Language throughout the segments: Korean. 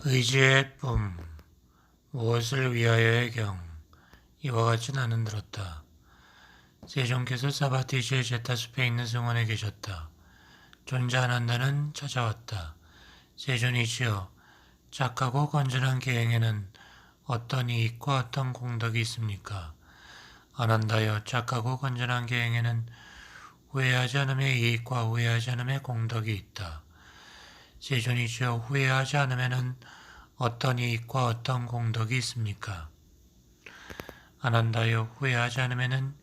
의지의 뿜, 무엇을 위하여의 경, 이와 같이 나는 들었다. 세종께서 사바티시의 제타숲에 있는 승원에 계셨다. 존재하는다는 찾아왔다. 세존이시여, 착하고 건전한 계행에는 어떤 이익과 어떤 공덕이 있습니까? 안한다여, 착하고 건전한 계행에는 후회하지 않음의 이익과 후회하지 않음의 공덕이 있다. 세존이시여, 후회하지 않으면은 어떤 이익과 어떤 공덕이 있습니까? 안한다여, 후회하지 않으면은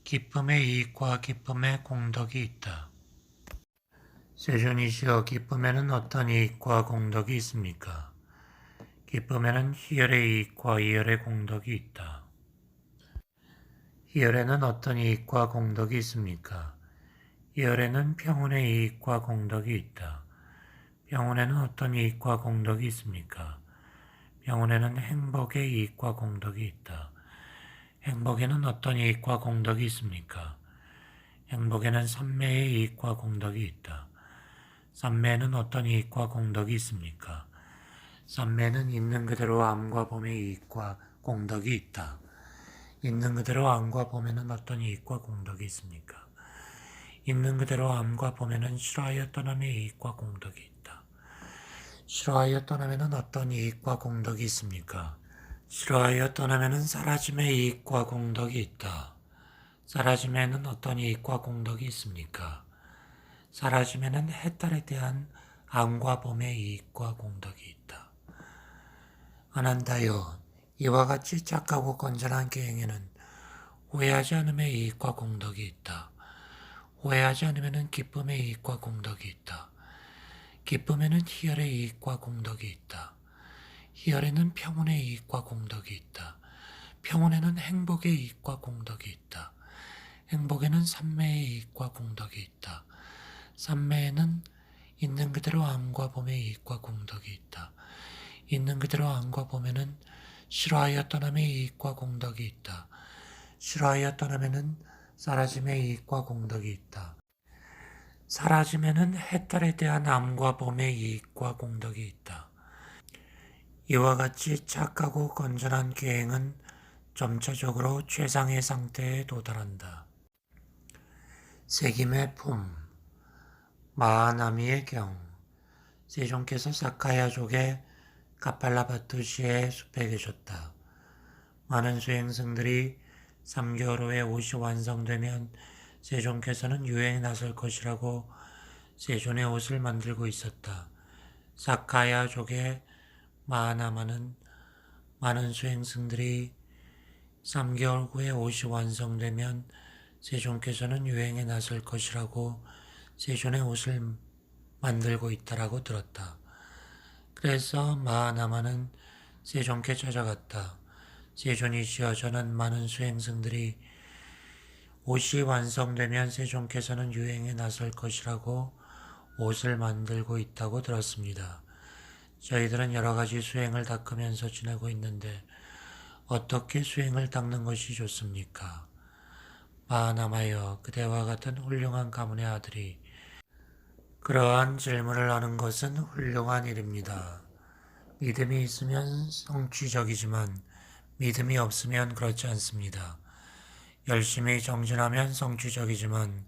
기쁨의 이익과 기쁨의 공덕이 있다. 세존이시여, 기쁨에는 어떤 이익과 공덕이 있습니까? 기쁨에는 희열의 이익과 희열의 공덕이 있다. 희열에는 어떤 이익과 공덕이 있습니까? 희열에는 평온의 이익과 공덕이 있다. 평온에는 어떤 이익과 공덕이 있습니까? 평온에는 행복의 이익과 공덕이 있다. 행복에는 어떤 이익과 공덕이 있습니까? 행복에는 삼매의 이익과 공덕이 있다. 삼매에는 어떤 이익과 공덕이 있습니까? 삼매는 있는 그대로 암과 봄의 이익과 공덕이 있다. 있는 그대로 암과 봄에는 어떤 이익과 공덕이 있습니까? 있는 그대로 암과 봄에는 싫어하여 떠남의 이익과 공덕이 있다. 싫어하여 떠나면은 어떤 이익과 공덕이 있습니까? 싫어하여 떠나면은 사라짐의 이익과 공덕이 있다. 사라짐에는 어떤 이익과 공덕이 있습니까? 사라짐에는 해탈에 대한 암과 봄의 이익과 공덕이 있다. 안한다여, 이와 같이 착하고 건전한 계행에는 후회하지 않음의 이익과 공덕이 있다. 후회하지 않으면 기쁨의 이익과 공덕이 있다. 기쁨에는 희열의 이익과 공덕이 있다. 희열에는 평온의 이익과 공덕이 있다. 평온에는 행복의 이익과 공덕이 있다. 행복에는 삼매의 이익과 공덕이 있다. 삼매에는 있는 그대로 암과 봄의 이익과 공덕이 있다. 있는 그대로 암과 봄에는 싫어하여 떠남의 이익과 공덕이 있다. 싫어하여 떠나면은 사라짐의 이익과 공덕이 있다. 사라짐에는 해탈에 대한 암과 봄의 이익과 공덕이 있다. 이와 같이 착하고 건전한 계행은 점차적으로 최상의 상태에 도달한다. 세김의 품, 마하나미의 경, 세종께서 사카야족의 가팔라바투시의 숲에 계셨다. 많은 수행승들이 3개월 후에 옷이 완성되면 세종께서는 유행에 나설 것이라고 세존의 옷을 만들고 있었다. 사카야족의 마하나마는 많은 수행승들이 3개월 후에 옷이 완성되면 세종께서는 유행에 나설 것이라고 세존의 옷을 만들고 있다라고 들었다. 그래서 마하나마는 세종께 찾아갔다. 세존이시여, 저는 많은 수행승들이 옷이 완성되면 세종께서는 유행에 나설 것이라고 옷을 만들고 있다고 들었습니다. 저희들은 여러 가지 수행을 닦으면서 지내고 있는데 어떻게 수행을 닦는 것이 좋습니까? 마하나마여, 그대와 같은 훌륭한 가문의 아들이 그러한 질문을 하는 것은 훌륭한 일입니다. 믿음이 있으면 성취적이지만 믿음이 없으면 그렇지 않습니다. 열심히 정진하면 성취적이지만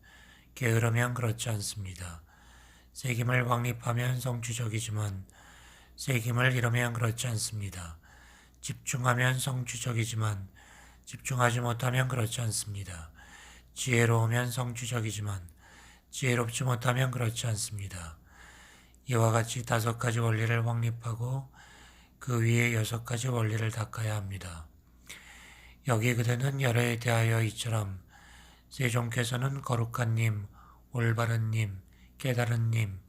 게으르면 그렇지 않습니다. 세김을 확립하면 성취적이지만 세김을 잃으면 그렇지 않습니다. 집중하면 성취적이지만 집중하지 못하면 그렇지 않습니다. 지혜로우면 성취적이지만 지혜롭지 못하면 그렇지 않습니다. 이와 같이 5가지 원리를 확립하고 그 위에 6가지 원리를 닦아야 합니다. 여기 그대는 열애에 대하여 이처럼 세종께서는 거룩한 님, 올바른 님, 깨달은 님,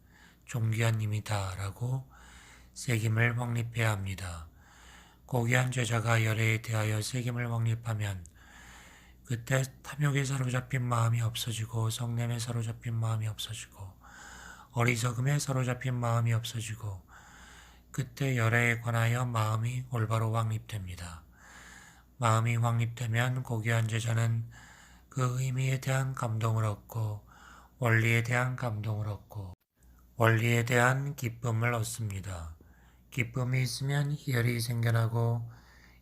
존귀한 님이다 라고 세김을 확립해야 합니다. 고귀한 제자가 열애에 대하여 세김을 확립하면 그때 탐욕에 사로잡힌 마음이 없어지고 성냄에 사로잡힌 마음이 없어지고 어리석음에 사로잡힌 마음이 없어지고 그때 열애에 관하여 마음이 올바로 확립됩니다. 마음이 확립되면 고귀한 제자는 그 의미에 대한 감동을 얻고 원리에 대한 감동을 얻고 원리에 대한 기쁨을 얻습니다. 기쁨이 있으면 희열이 생겨나고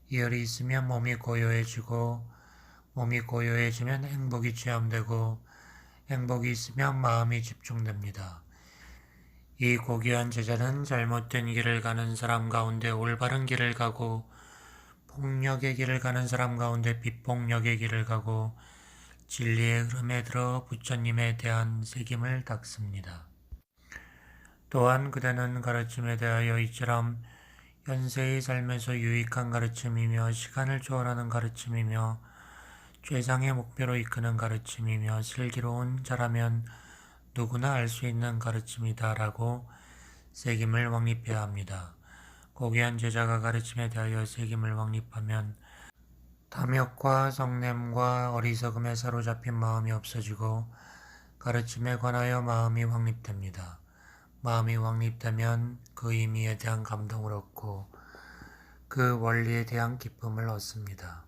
희열이 있으면 몸이 고요해지고 몸이 고요해지면 행복이 체험되고 행복이 있으면 마음이 집중됩니다. 이 고귀한 제자는 잘못된 길을 가는 사람 가운데 올바른 길을 가고 폭력의 길을 가는 사람 가운데 비폭력의 길을 가고 진리의 흐름에 들어 부처님에 대한 책임을 닦습니다. 또한 그대는 가르침에 대하여 이처럼 현세의 삶에서 유익한 가르침이며 시간을 초월하는 가르침이며 최상의 목표로 이끄는 가르침이며 슬기로운 자라면 누구나 알 수 있는 가르침이다 라고 책임을 확립해야 합니다. 고귀한 제자가 가르침에 대하여 책임을 확립하면 탐욕과 성냄과 어리석음에 사로잡힌 마음이 없어지고 가르침에 관하여 마음이 확립됩니다. 마음이 확립되면 그 의미에 대한 감동을 얻고 그 원리에 대한 기쁨을 얻습니다.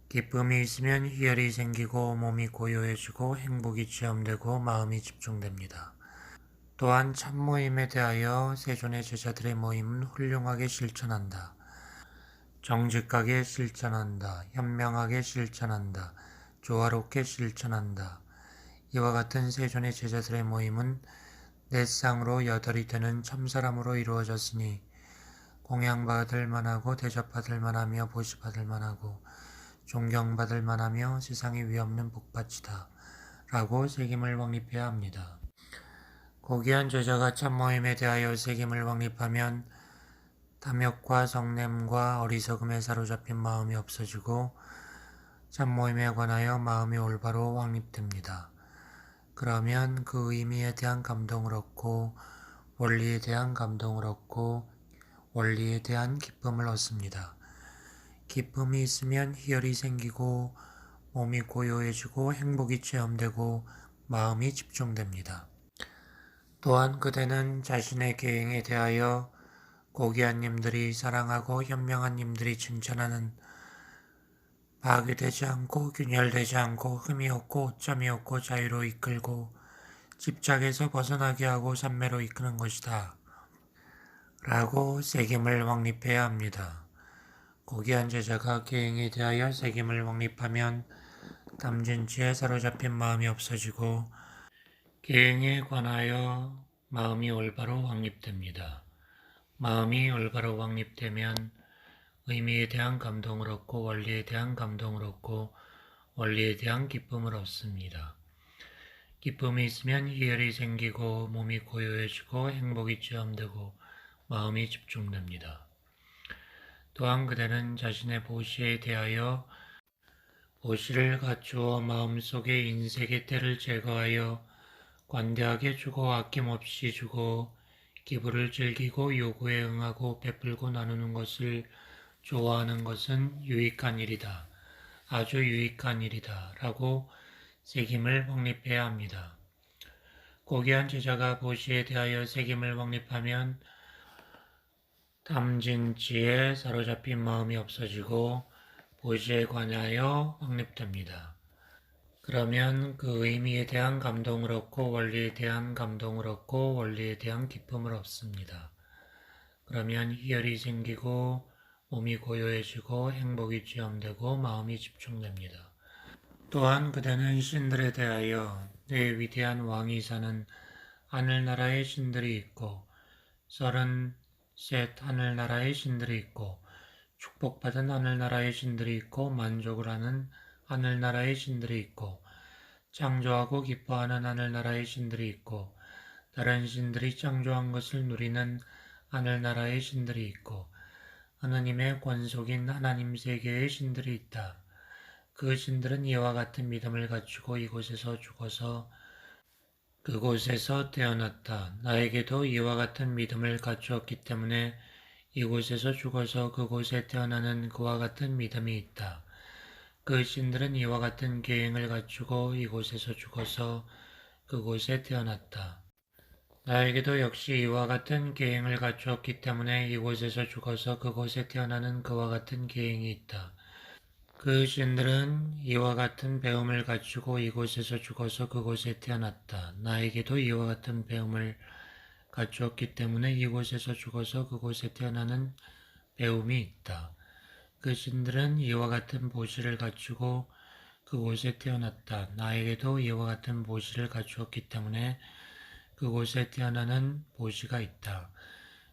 기쁨이 있으면 희열이 생기고 몸이 고요해지고 행복이 체험되고 마음이 집중됩니다. 또한 참모임에 대하여 세존의 제자들의 모임은 훌륭하게 실천한다. 정직하게 실천한다. 현명하게 실천한다. 조화롭게 실천한다. 이와 같은 세존의 제자들의 모임은 넷 쌍으로 여덟이 되는 참사람으로 이루어졌으니 공양받을 만하고 대접받을 만하며 보시받을 만하고 존경받을 만하며 세상에 위없는 복받치다 라고 책임을 확립해야 합니다. 고귀한 제자가 참모임에 대하여 책임을 확립하면 탐욕과 성냄과 어리석음에 사로잡힌 마음이 없어지고 참모임에 관하여 마음이 올바로 확립됩니다. 그러면 그 의미에 대한 감동을 얻고 원리에 대한 감동을 얻고 원리에 대한 기쁨을 얻습니다. 기쁨이 있으면 희열이 생기고 몸이 고요해지고 행복이 체험되고 마음이 집중됩니다. 또한 그대는 자신의 계행에 대하여 고귀한 님들이 사랑하고 현명한 님들이 칭찬하는 파괴되지 않고 균열되지 않고 흠이 없고 오점이 없고 자유로 이끌고 집착에서 벗어나게 하고 삼매로 이끄는 것이다 라고 책임을 확립해야 합니다. 고귀한 제자가 계행에 대하여 책임을 확립하면 담진치에 사로잡힌 마음이 없어지고 계행에 관하여 마음이 올바로 확립됩니다. 마음이 올바로 확립되면 의미에 대한 감동을 얻고 원리에 대한 감동을 얻고 원리에 대한 기쁨을 얻습니다. 기쁨이 있으면 희열이 생기고 몸이 고요해지고 행복이 체험되고 마음이 집중됩니다. 또한 그대는 자신의 보시에 대하여 보시를 갖추어 마음속에 인색의 때를 제거하여 관대하게 주고 아낌없이 주고 기부를 즐기고 요구에 응하고 베풀고 나누는 것을 좋아하는 것은 유익한 일이다. 아주 유익한 일이다. 라고 책임을 확립해야 합니다. 고귀한 제자가 보시에 대하여 책임을 확립하면 탐진치에 사로잡힌 마음이 없어지고 보시에 관하여 확립됩니다. 그러면 그 의미에 대한 감동을 얻고 원리에 대한 감동을 얻고 원리에 대한 기쁨을 얻습니다. 그러면 희열이 생기고 몸이 고요해지고 행복이 체험되고 마음이 집중됩니다. 또한 그대는 신들에 대하여 내 위대한 왕이 사는 하늘나라의 신들이 있고 33 하늘나라의 신들이 있고 축복받은 하늘나라의 신들이 있고 만족을 하는 하늘나라의 신들이 있고 창조하고 기뻐하는 하늘나라의 신들이 있고 다른 신들이 창조한 것을 누리는 하늘나라의 신들이 있고 하느님의 권속인 하나님 세계의 신들이 있다. 그 신들은 이와 같은 믿음을 갖추고 이곳에서 죽어서 그곳에서 태어났다. 나에게도 이와 같은 믿음을 갖추었기 때문에 이곳에서 죽어서 그곳에 태어나는 그와 같은 믿음이 있다. 그 신들은 이와 같은 계행을 갖추고 이곳에서 죽어서 그곳에 태어났다. 나에게도 역시 이와 같은 계행을 갖추었기 때문에 이곳에서 죽어서 그곳에 태어나는 그와 같은 계행이 있다. 그 신들은 이와 같은 배움을 갖추고 이곳에서 죽어서 그곳에 태어났다. 나에게도 이와 같은 배움을 갖추었기 때문에 이곳에서 죽어서 그곳에 태어나는 배움이 있다. 그 신들은 이와 같은 보시를 갖추고 그곳에 태어났다. 나에게도 이와 같은 보시를 갖추었기 때문에 그곳에 태어나는 보시가 있다.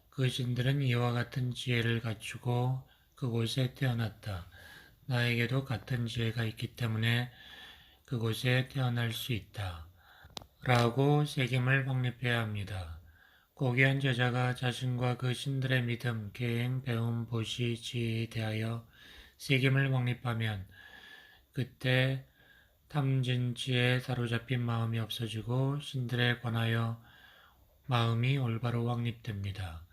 그 신들은 이와 같은 지혜를 갖추고 그곳에 태어났다. 나에게도 같은 지혜가 있기 때문에 그곳에 태어날 수 있다. 라고 새김을 확립해야 합니다. 고귀한 제자가 자신과 그 신들의 믿음, 계행, 배움, 보시, 지혜에 대하여 새김을 확립하면 그때 탐진치에 사로잡힌 마음이 없어지고 신들에 관하여 마음이 올바로 확립됩니다.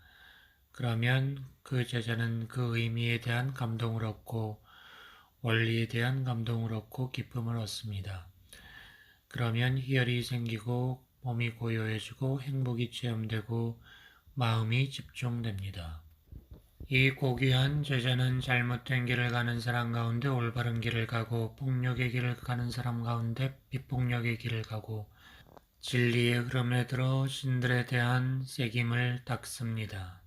그러면 그 제자는 그 의미에 대한 감동을 얻고 원리에 대한 감동을 얻고 기쁨을 얻습니다. 그러면 희열이 생기고 몸이 고요해지고 행복이 체험되고 마음이 집중됩니다. 이 고귀한 제자는 잘못된 길을 가는 사람 가운데 올바른 길을 가고 폭력의 길을 가는 사람 가운데 비폭력의 길을 가고 진리의 흐름에 들어 신들에 대한 새김을 닦습니다.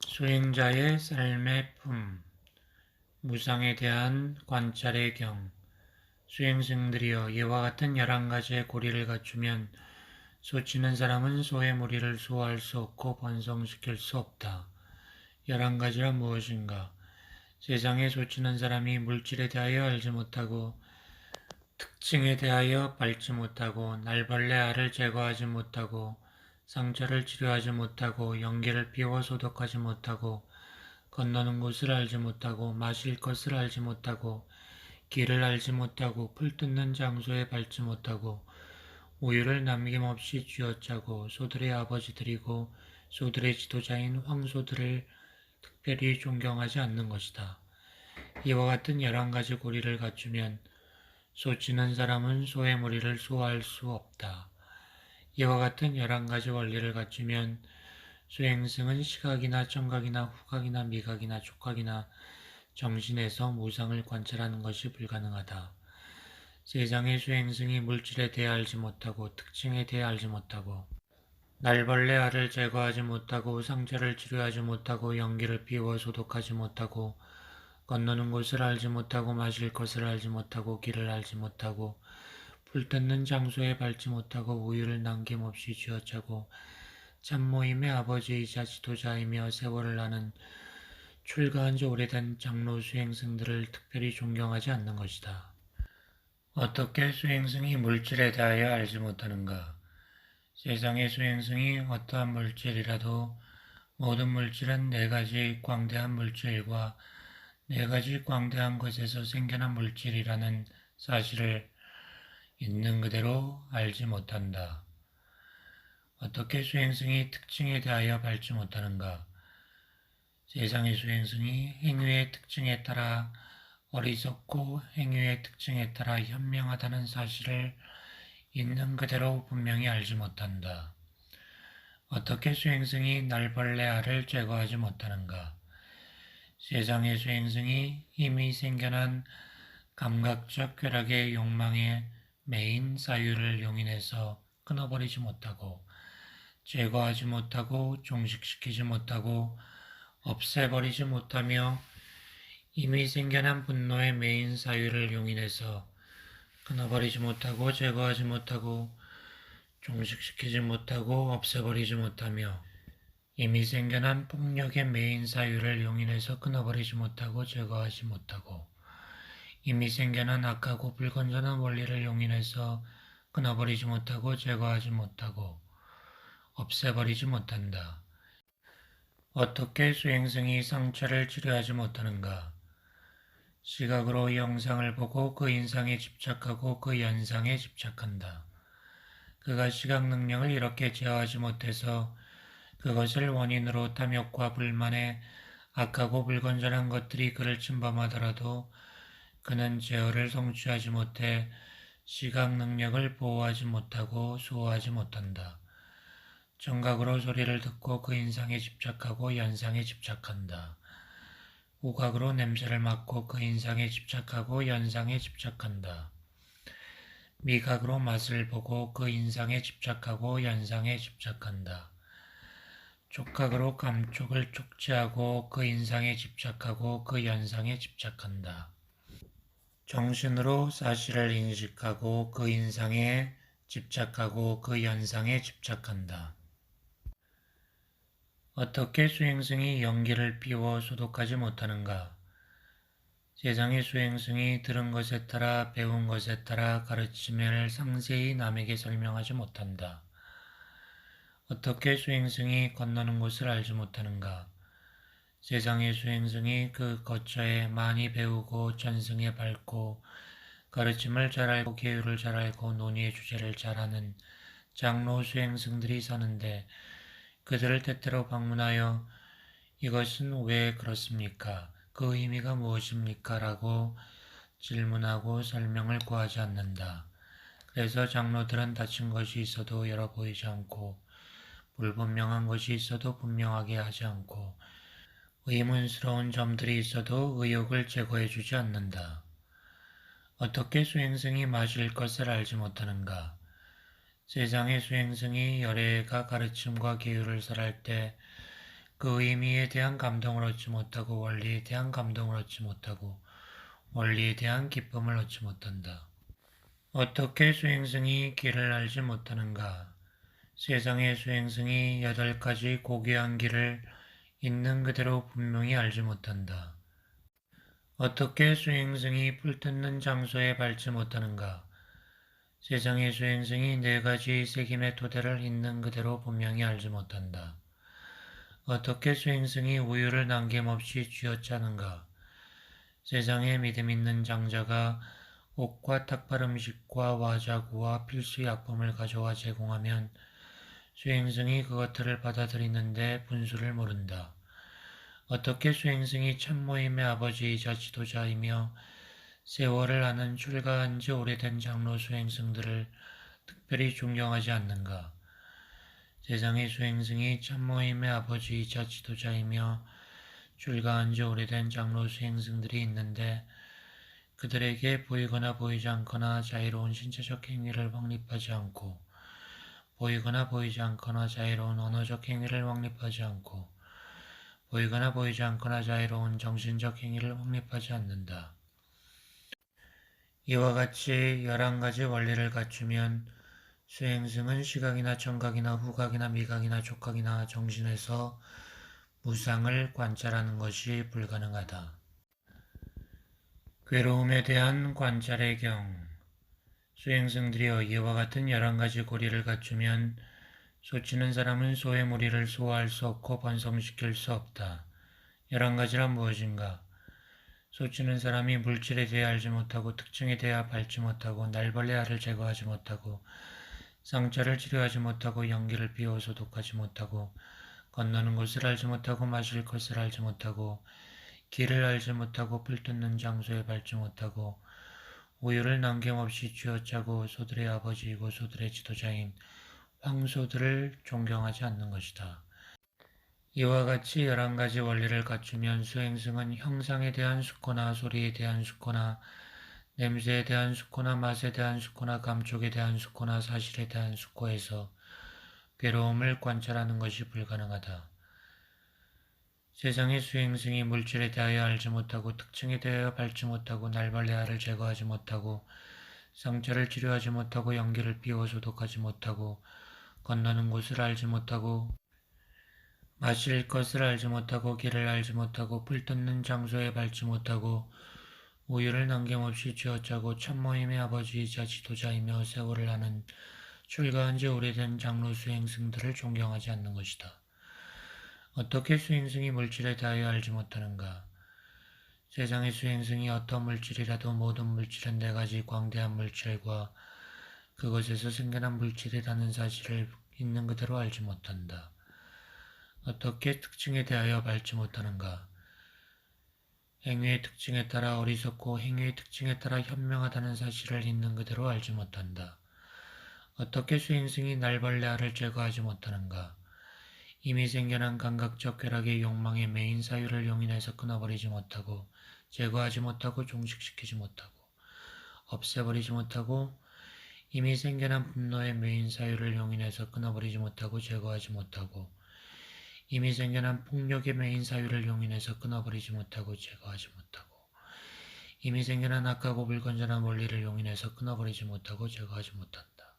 수행자의 삶의 품, 무상에 대한 관찰의 경, 수행승들이여 이와 같은 11가지의 고리를 갖추면 소치는 사람은 소의 무리를 수호할 수 없고 번성시킬 수 없다. 11가지란 무엇인가? 세상에 소치는 사람이 물질에 대하여 알지 못하고 특징에 대하여 밟지 못하고 날벌레 알을 제거하지 못하고 상처를 치료하지 못하고 연기를 피워 소독하지 못하고 건너는 곳을 알지 못하고 마실 것을 알지 못하고 길을 알지 못하고 풀 뜯는 장소에 밟지 못하고 우유를 남김없이 쥐어짜고 소들의 아버지들이고 소들의 지도자인 황소들을 특별히 존경하지 않는 것이다. 이와 같은 11가지 고리를 갖추면 소치는 사람은 소의 무리를 수호할 수 없다. 이와 같은 11가지 원리를 갖추면 수행승은 시각이나 청각이나 후각이나 미각이나 촉각이나 정신에서 무상을 관찰하는 것이 불가능하다. 세상의 수행승이 물질에 대해 알지 못하고 특징에 대해 알지 못하고 날벌레 알을 제거하지 못하고 상처를 치료하지 못하고 연기를 피워 소독하지 못하고 건너는 곳을 알지 못하고 마실 것을 알지 못하고 길을 알지 못하고 풀 뜯는 장소에 밟지 못하고 우유를 남김없이 쥐어짜고 참모임의 아버지이자 지도자이며 세월을 아는 출가한 지 오래된 장로 수행승들을 특별히 존경하지 않는 것이다. 어떻게 수행승이 물질에 대하여 알지 못하는가? 세상의 수행승이 어떠한 물질이라도 모든 물질은 4가지 광대한 물질과 4가지 광대한 것에서 생겨난 물질이라는 사실을 있는 그대로 알지 못한다. 어떻게 수행승이 특징에 대하여 밟지 못하는가? 세상의 수행승이 행위의 특징에 따라 어리석고 행위의 특징에 따라 현명하다는 사실을 있는 그대로 분명히 알지 못한다. 어떻게 수행승이 날벌레 알을 제거하지 못하는가? 세상의 수행승이 이미 생겨난 감각적 쾌락의 욕망의 메인 사유를 용인해서 끊어버리지 못하고 제거하지 못하고 종식시키지 못하고 없애버리지 못하며 이미 생겨난 분노의 메인 사유를 용인해서 끊어버리지 못하고 제거하지 못하고 종식시키지 못하고 없애버리지 못하며 이미 생겨난 폭력의 메인 사유를 용인해서 끊어버리지 못하고 제거하지 못하고 이미 생겨난 악하고 불건전한 원리를 용인해서 끊어버리지 못하고 제거하지 못하고 없애버리지 못한다. 어떻게 수행승이 상처를 치료하지 못하는가? 시각으로 영상을 보고 그 인상에 집착하고 그 연상에 집착한다. 그가 시각 능력을 이렇게 제어하지 못해서 그것을 원인으로 탐욕과 불만에 악하고 불건전한 것들이 그를 침범하더라도 그는 제어를 성취하지 못해 시각 능력을 보호하지 못하고 수호하지 못한다. 청각으로 소리를 듣고 그 인상에 집착하고 연상에 집착한다. 후각으로 냄새를 맡고 그 인상에 집착하고 연상에 집착한다. 미각으로 맛을 보고 그 인상에 집착하고 연상에 집착한다. 촉각으로 감촉을 촉지하고 그 인상에 집착하고 그 연상에 집착한다. 정신으로 사실을 인식하고 그 인상에 집착하고 그 연상에 집착한다. 어떻게 수행승이 연기를 피워 소독하지 못하는가? 세상의 수행승이 들은 것에 따라 배운 것에 따라 가르침을 상세히 남에게 설명하지 못한다. 어떻게 수행승이 건너는 곳을 알지 못하는가? 세상의 수행승이 그 거처에 많이 배우고 전승에 밟고 가르침을 잘 알고 계율을 잘 알고 논의의 주제를 잘 아는 장로 수행승들이 사는데 그들을 때때로 방문하여 이것은 왜 그렇습니까? 그 의미가 무엇입니까? 라고 질문하고 설명을 구하지 않는다. 그래서 장로들은 다친 것이 있어도 열어 보이지 않고 불분명한 것이 있어도 분명하게 하지 않고 의문스러운 점들이 있어도 의욕을 제거해 주지 않는다. 어떻게 수행승이 마실 것을 알지 못하는가? 세상의 수행승이 열애가 가르침과 계율을 설할 때 그 의미에 대한 감동을 얻지 못하고 원리에 대한 감동을 얻지 못하고 원리에 대한 기쁨을 얻지 못한다. 어떻게 수행승이 길을 알지 못하는가? 세상의 수행승이 8가지 고귀한 길을 있는 그대로 분명히 알지 못한다. 어떻게 수행승이 불뜯는 장소에 밟지 못하는가? 세상의 수행승이 4가지 색임의 토대를 있는 그대로 분명히 알지 못한다. 어떻게 수행승이 우유를 남김없이 쥐어짜는가? 세상에 믿음 있는 장자가 옷과 탁발 음식과 와자구와 필수 약품을 가져와 제공하면 수행승이 그것들을 받아들이는데 분수를 모른다. 어떻게 수행승이 참모임의 아버지이자 지도자이며 세월을 아는 출가한 지 오래된 장로 수행승들을 특별히 존경하지 않는가? 세상의 수행승이 참모임의 아버지이자 지도자이며 출가한 지 오래된 장로 수행승들이 있는데 그들에게 보이거나 보이지 않거나 자유로운 신체적 행위를 확립하지 않고 보이거나 보이지 않거나 자유로운 언어적 행위를 확립하지 않고 보이거나 보이지 않거나 자유로운 정신적 행위를 확립하지 않는다. 이와 같이 11가지 원리를 갖추면 수행승은 시각이나 청각이나 후각이나 미각이나 촉각이나 정신에서 무상을 관찰하는 것이 불가능하다. 괴로움에 대한 관찰의 경 수행승들이여 이와 같은 11가지 고리를 갖추면 소치는 사람은 소의 무리를 소화할 수 없고 번성시킬 수 없다. 11가지란 무엇인가? 소치는 사람이 물질에 대해 알지 못하고 특징에 대해 밟지 못하고 날벌레 알을 제거하지 못하고 상처를 치료하지 못하고 연기를 비워 소독하지 못하고 건너는 곳을 알지 못하고 마실 것을 알지 못하고 길을 알지 못하고 불 뜯는 장소에 밟지 못하고 우유를 남김없이 쥐어짜고 소들의 아버지이고 소들의 지도자인 황소들을 존경하지 않는 것이다. 이와 같이 11가지 원리를 갖추면 수행승은 형상에 대한 숙고나 소리에 대한 숙고나 냄새에 대한 숙고나 맛에 대한 숙고나 감촉에 대한 숙고나 사실에 대한 숙고에서 괴로움을 관찰하는 것이 불가능하다. 세상의 수행승이 물질에 대하여 알지 못하고 특징에 대하여 밟지 못하고 날벌레 알을 제거하지 못하고 상처를 치료하지 못하고 연기를 비워 소독하지 못하고 건너는 곳을 알지 못하고 마실 것을 알지 못하고 길을 알지 못하고 불 뜯는 장소에 밟지 못하고 우유를 남김없이 쥐어짜고 참모임의 아버지이자 지도자이며 세월을 아는 출가한 지 오래된 장로 수행승들을 존경하지 않는 것이다. 어떻게 수행승이 물질에 대하여 알지 못하는가? 세상의 수행승이 어떤 물질이라도 모든 물질은 4가지 광대한 물질과 그것에서 생겨난 물질이라는 사실을 있는 그대로 알지 못한다. 어떻게 특징에 대하여 밟지 못하는가? 행위의 특징에 따라 어리석고 행위의 특징에 따라 현명하다는 사실을 있는 그대로 알지 못한다. 어떻게 수행승이 날벌레 알을 제거하지 못하는가? 이미 생겨난 감각적 쾌락의 욕망의 메인 사유를 용인해서 끊어버리지 못하고 제거하지 못하고 종식시키지 못하고 없애버리지 못하고 이미 생겨난 분노의 메인 사유를 용인해서 끊어버리지 못하고 제거하지 못하고 이미 생겨난 폭력의 메인 사유를 용인해서 끊어버리지 못하고 제거하지 못하고 이미 생겨난 악하고 불건전한 원리를 용인해서 끊어버리지 못하고 제거하지 못한다.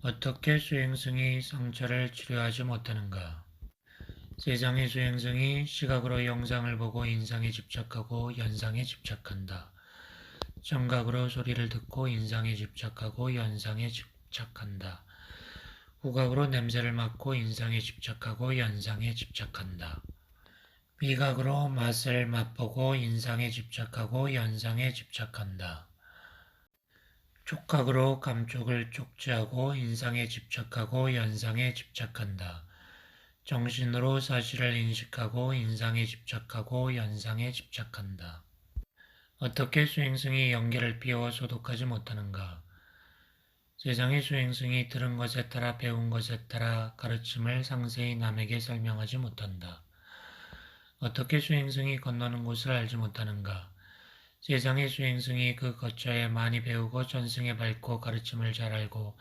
어떻게 수행성이 상처를 치료하지 못하는가? 세상의 수행성이 시각으로 영상을 보고 인상에 집착하고 연상에 집착한다. 청각으로 소리를 듣고 인상에 집착하고 연상에 집착한다. 후각으로 냄새를 맡고 인상에 집착하고 연상에 집착한다. 미각으로 맛을 맛보고 인상에 집착하고 연상에 집착한다. 촉각으로 감촉을 쪽지하고 인상에 집착하고 연상에 집착한다. 정신으로 사실을 인식하고 인상에 집착하고 연상에 집착한다. 어떻게 수행성이 연계를 띄워 소독하지 못하는가? 세상의 수행성이 들은 것에 따라 배운 것에 따라 가르침을 상세히 남에게 설명하지 못한다. 어떻게 수행성이 건너는 곳을 알지 못하는가? 세상의 수행성이 그 거처에 많이 배우고 전승에 밟고 가르침을 잘 알고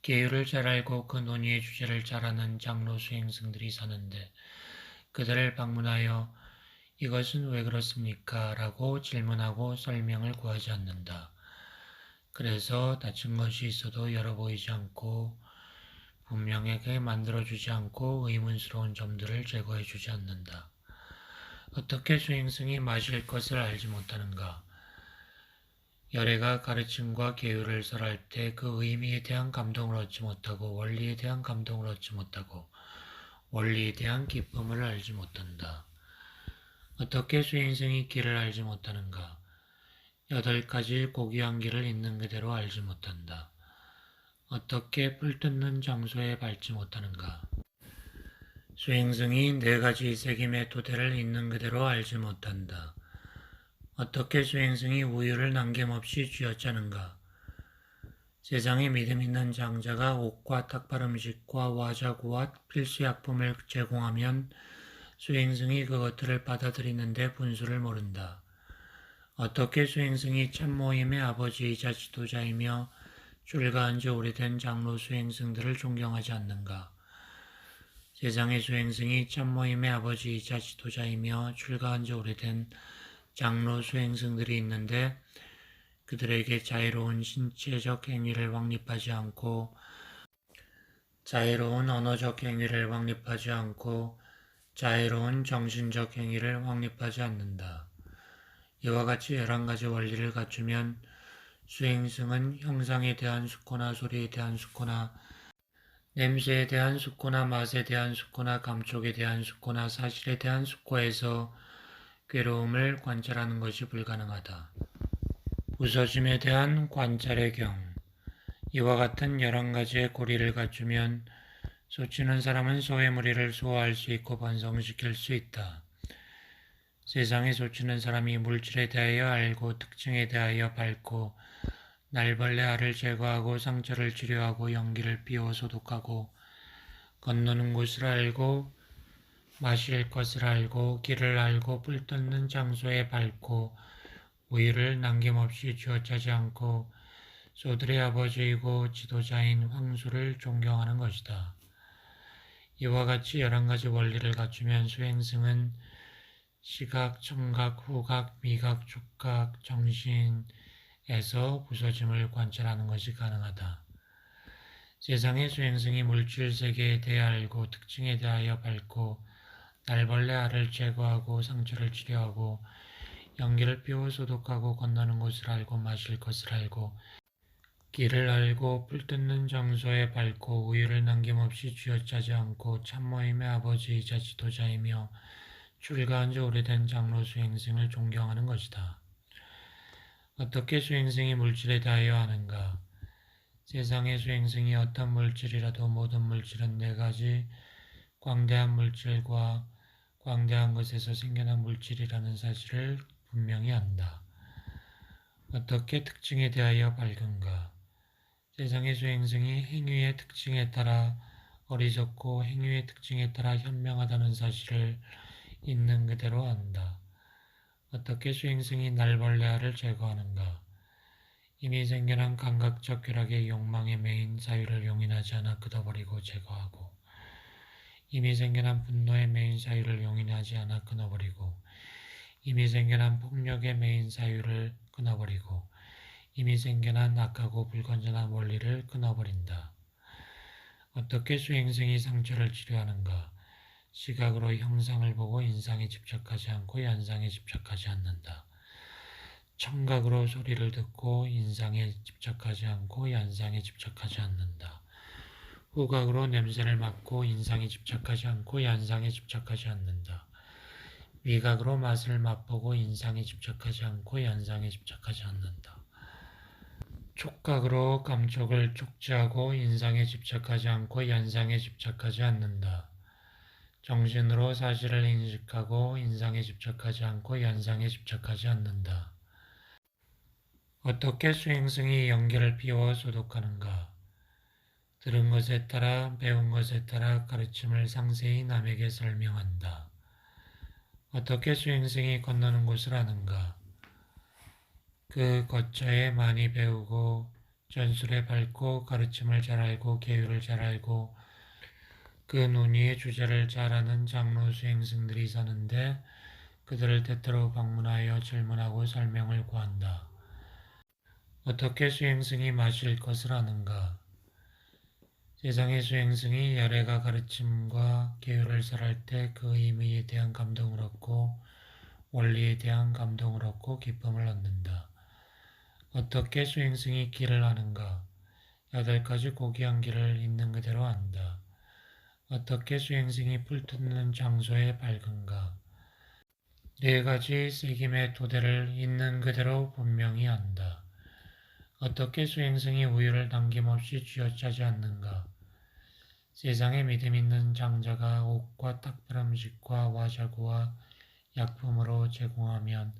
계율을 잘 알고 그 논의의 주제를 잘 아는 장로 수행승들이 사는데 그들을 방문하여 이것은 왜 그렇습니까? 라고 질문하고 설명을 구하지 않는다. 그래서 다친 것이 있어도 열어 보이지 않고 분명하게 만들어주지 않고 의문스러운 점들을 제거해주지 않는다. 어떻게 수행승이 마실 것을 알지 못하는가? 열애가 가르침과 계율을 설할 때 그 의미에 대한 감동을 얻지 못하고 원리에 대한 감동을 얻지 못하고 원리에 대한 기쁨을 알지 못한다. 어떻게 수행승이 길을 알지 못하는가? 8가지 고귀한 길을 있는 그대로 알지 못한다. 어떻게 뿔 뜯는 장소에 밟지 못하는가? 수행승이 4가지 색임의 토대를 있는 그대로 알지 못한다. 어떻게 수행승이 우유를 남김없이 쥐어짜는가? 세상에 믿음 있는 장자가 옷과 탁발 음식과 와자구와 필수약품을 제공하면 수행승이 그것들을 받아들이는데 분수를 모른다. 어떻게 수행승이 참모임의 아버지이자 지도자이며 출가한 지 오래된 장로 수행승들을 존경하지 않는가? 세상의 수행승이 참모임의 아버지이자 지도자이며 출가한 지 오래된 장로 수행승들이 있는데 그들에게 자유로운 신체적 행위를 확립하지 않고 자유로운 언어적 행위를 확립하지 않고 자유로운 정신적 행위를 확립하지 않는다. 이와 같이 11가지 원리를 갖추면 수행승은 형상에 대한 숙고나 소리에 대한 숙고나 냄새에 대한 숙고나 맛에 대한 숙고나 감촉에 대한 숙고나 사실에 대한 숙고에서 괴로움을 관찰하는 것이 불가능하다. 부서짐에 대한 관찰의 경. 이와 같은 11가지의 고리를 갖추면 소치는 사람은 소의 무리를 소화할 수 있고 번성시킬 수 있다. 세상에 소치는 사람이 물질에 대하여 알고 특징에 대하여 밝고 날벌레 알을 제거하고 상처를 치료하고 연기를 비워 소독하고 건너는 곳을 알고 마실 것을 알고 길을 알고 뿔 뜯는 장소에 밟고 우유를 남김없이 쥐어짜지 않고 소들의 아버지이고 지도자인 황수를 존경하는 것이다. 이와 같이 11가지 원리를 갖추면 수행승은 시각, 청각, 후각, 미각, 촉각, 정신에서 부서짐을 관찰하는 것이 가능하다. 세상의 수행승이 물질 세계에 대해 알고 특징에 대하여 밝고 날벌레 알을 제거하고 상처를 치료하고 연기를 피워 소독하고 건너는 곳을 알고 마실 것을 알고 길을 알고 뿔 뜯는 장소에 밟고 우유를 남김없이 쥐어짜지 않고 참모임의 아버지이자 지도자이며 출가한 지 오래된 장로 수행승을 존경하는 것이다. 어떻게 수행승이 물질에 대하여 아는가? 세상의 수행승이 어떤 물질이라도 모든 물질은 4가지 광대한 물질과 광대한 것에서 생겨난 물질이라는 사실을 분명히 안다. 어떻게 특징에 대하여 밝은가? 세상의 수행승이 행위의 특징에 따라 어리석고 행위의 특징에 따라 현명하다는 사실을 있는 그대로 안다. 어떻게 수행승이 날벌레 알을 제거하는가? 이미 생겨난 감각적 쾌락의 욕망의 메인 사유를 용인하지 않아 끊어버리고 제거하고 이미 생겨난 분노의 메인 사유를 용인하지 않아 끊어버리고, 이미 생겨난 폭력의 메인 사유를 끊어버리고, 이미 생겨난 악하고 불건전한 원리를 끊어버린다. 어떻게 수행성이 상처를 치료하는가? 시각으로 형상을 보고 인상에 집착하지 않고 연상에 집착하지 않는다. 청각으로 소리를 듣고 인상에 집착하지 않고 연상에 집착하지 않는다. 후각으로 냄새를 맡고 인상에 집착하지 않고 연상에 집착하지 않는다. 미각으로 맛을 맛보고 인상에 집착하지 않고 연상에 집착하지 않는다. 촉각으로 감촉을 촉지하고 인상에 집착하지 않고 연상에 집착하지 않는다. 정신으로 사실을 인식하고 인상에 집착하지 않고 연상에 집착하지 않는다. 어떻게 수행성이 연기를 피워 소독하는가? 들은 것에 따라 배운 것에 따라 가르침을 상세히 남에게 설명한다. 어떻게 수행성이 건너는 곳을 아는가? 그 거처에 많이 배우고 전술에 밟고 가르침을 잘 알고 계율을 잘 알고 그 논의의 주제를 잘 아는 장로 수행승들이 사는데 그들을 때때로 방문하여 질문하고 설명을 구한다. 어떻게 수행승이 마실 것을 아는가? 세상의 수행승이 열애가 가르침과 계율을 설할 때 그 의미에 대한 감동을 얻고 원리에 대한 감동을 얻고 기쁨을 얻는다. 어떻게 수행승이 길을 아는가? 8가지 고귀한 길을 있는 그대로 안다. 어떻게 수행승이 불붙는 장소에 밝은가? 4가지 새김의 토대를 있는 그대로 분명히 안다. 어떻게 수행승이 우유를 남김없이 쥐어짜지 않는가? 세상에 믿음 있는 장자가 옷과 딱별 음식과 와자구와 약품으로 제공하면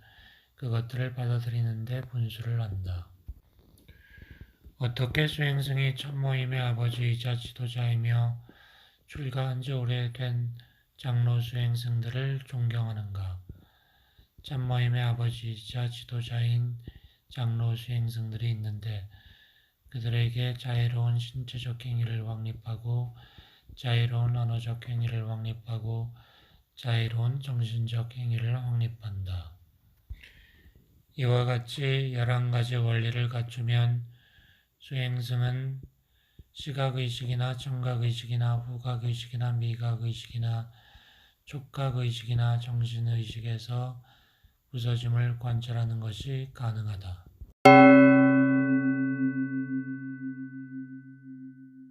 그것들을 받아들이는데 분수를 한다. 어떻게 수행승이 첫 모임의 아버지이자 지도자이며 출가한 지 오래된 장로 수행승들을 존경하는가? 첫 모임의 아버지이자 지도자인 장로 수행승들이 있는데 그들에게 자유로운 신체적 행위를 확립하고 자유로운 언어적 행위를 확립하고 자유로운 정신적 행위를 확립한다. 이와 같이 11가지 원리를 갖추면 수행승은 시각의식이나 청각의식이나 후각의식이나 미각의식이나 촉각의식이나 정신의식에서 부서짐을 관찰하는 것이 가능하다.